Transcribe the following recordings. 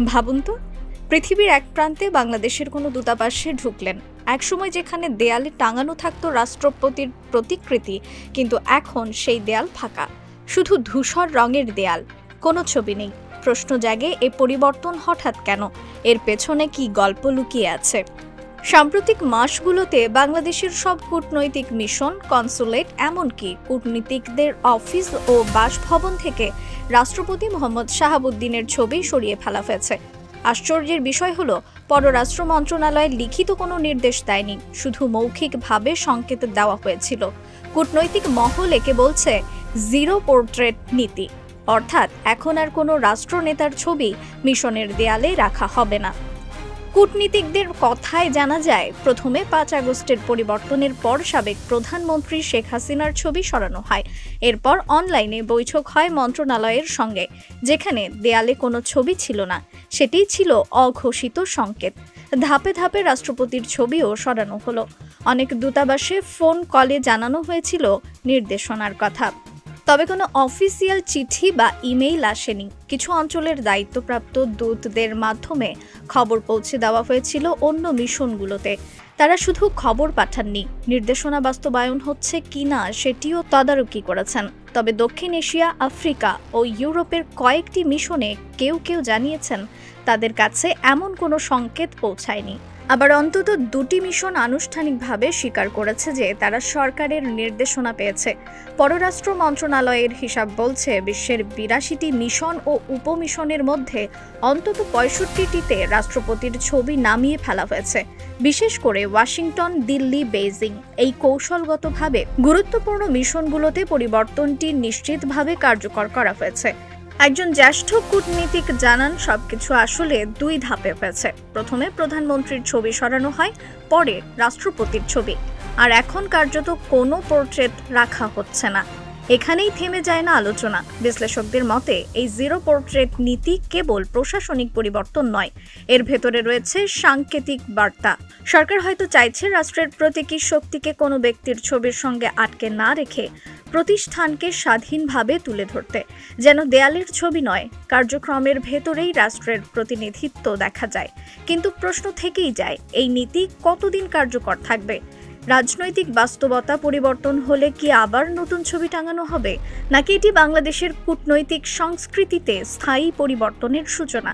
ভাবুন তো, পৃথিবীর এক প্রান্তে বাংলাদেশের কোনো দূতাবাসে ঢুকলেন, একসময় যেখানে দেয়ালে টাঙানো থাকতো রাষ্ট্রপতির প্রতিকৃতি, কিন্তু এখন সেই দেয়াল ফাঁকা, শুধু ধূসর রঙের দেয়াল, কোনো ছবি নেই। প্রশ্ন জাগে, এ পরিবর্তন হঠাৎ কেন? এর পেছনে কি গল্প লুকিয়ে আছে? সাম্প্রতিক মাসগুলোতে বাংলাদেশের সব কূটনৈতিক মিশন, কনসুলেট, এমনকি কূটনীতিকদের অফিস ও বাসভবন থেকে রাষ্ট্রপতি মোহাম্মদ শাহাবুদ্দিনের ছবি সরিয়ে ফেলা হয়েছে। আশ্চর্যের বিষয় হলো, পররাষ্ট্র মন্ত্রণালয় লিখিত কোনো নির্দেশ দেয়নি, শুধু মৌখিকভাবে সংকেত দেওয়া হয়েছিল। কূটনৈতিক মহল একে বলছে জিরো পোর্ট্রেট নীতি, অর্থাৎ এখন আর কোনো রাষ্ট্রনেতার ছবি মিশনের দেয়ালে রাখা হবে না। কূটনীতিকদের কথায় জানা যায়, প্রথমে ৫ আগস্টের পরিবর্তনের পর সাবেক প্রধানমন্ত্রী শেখ হাসিনার ছবি সরানো হয়। এরপর অনলাইনে বৈঠক হয় মন্ত্রণালয়ের সঙ্গে, যেখানে দেয়ালে কোনো ছবি ছিল না, সেটিই ছিল অঘোষিত সংকেত। ধাপে ধাপে রাষ্ট্রপতির ছবিও সরানো হলো। অনেক দূতাবাসে ফোন কলে জানানো হয়েছিল নির্দেশনার কথা, তবে কোনো অফিসিয়াল চিঠি বা ইমেইল আসেনি। কিছু অঞ্চলের দায়িত্বপ্রাপ্ত দূতদের মাধ্যমে খবর পৌঁছে দেওয়া হয়েছিল অন্য মিশনগুলোতে। তারা শুধু খবর পাঠাননি, নির্দেশনা বাস্তবায়ন হচ্ছে কিনা সেটিও তদারকি করেছেন। তবে দক্ষিণ এশিয়া, আফ্রিকা ও ইউরোপের কয়েকটি মিশনে কেউ কেউ জানিয়েছেন তাদের কাছে এমন কোনো সংকেত পৌঁছায়নি। আবার অন্তত 2টি মিশন আনুষ্ঠানিকভাবে স্বীকার করেছে যে তারা সরকারের নির্দেশনা পেয়েছে। পররাষ্ট্র মন্ত্রণালয়ের হিসাব বলছে, বিশ্বের 82টি মিশন ও উপমিশনের মধ্যে অন্তত 65টিতে রাষ্ট্রপতির ছবি নামিয়ে ফেলা হয়েছে। বিশেষ করে ওয়াশিংটন, দিল্লি, বেইজিং এই কৌশলগতভাবে গুরুত্বপূর্ণ মিশনগুলোতে পরিবর্তনটি নিশ্চিতভাবে কার্যকর করা হয়েছে। একজন জ্যেষ্ঠ কূটনীতিক জানান, সবকিছু আসলে 2 ধাপে হয়েছে। প্রথমে প্রধানমন্ত্রীর ছবি সরানো হয়, পরে রাষ্ট্রপতির ছবি। আর এখন কার্যত কোনো পোর্ট্রেট রাখা হচ্ছে না। এখানেই থেমে যায় না আলোচনা। বিশ্লেষকদের মতে, এই জিরো পোর্ট্রেট নীতি কেবল প্রশাসনিক পরিবর্তন নয়, এর ভেতরে রয়েছে সাংকেতিক বার্তা। সরকার হয়তো চাইছে রাষ্ট্রের প্রতীকী শক্তিকে কোনো ব্যক্তির ছবির সঙ্গে আটকে না রেখে প্রতিষ্ঠানকে স্বাধীনভাবে তুলে ধরতে, যেন দেয়ালের ছবি নয়, কার্যক্রমের ভেতরেই রাষ্ট্রের প্রতিনিধিত্ব দেখা যায়। কিন্তু প্রশ্ন থেকেই যায়, এই নীতি কতদিন কার্যকর থাকবে? রাজনৈতিক বাস্তবতা পরিবর্তন হলে কি আবার নতুন ছবি টাঙানো হবে, নাকি এটি বাংলাদেশের কূটনৈতিক সংস্কৃতিতে স্থায়ী পরিবর্তনের সূচনা?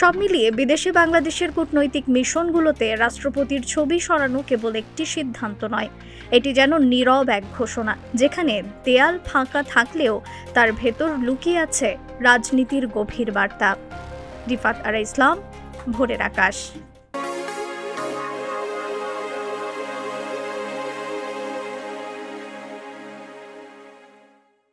সব মিলিয়ে বিদেশে বাংলাদেশের কূটনৈতিক মিশনগুলোতে রাষ্ট্রপতির ছবি সরানো কেবল একটি সিদ্ধান্ত নয়, এটি যেন নীরব এক ঘোষণা, যেখানে দেয়াল ফাঁকা থাকলেও তার ভেতর লুকিয়ে আছে রাজনীতির গভীর বার্তা। রিফাত আরা ইসলাম, ভোরের আকাশ।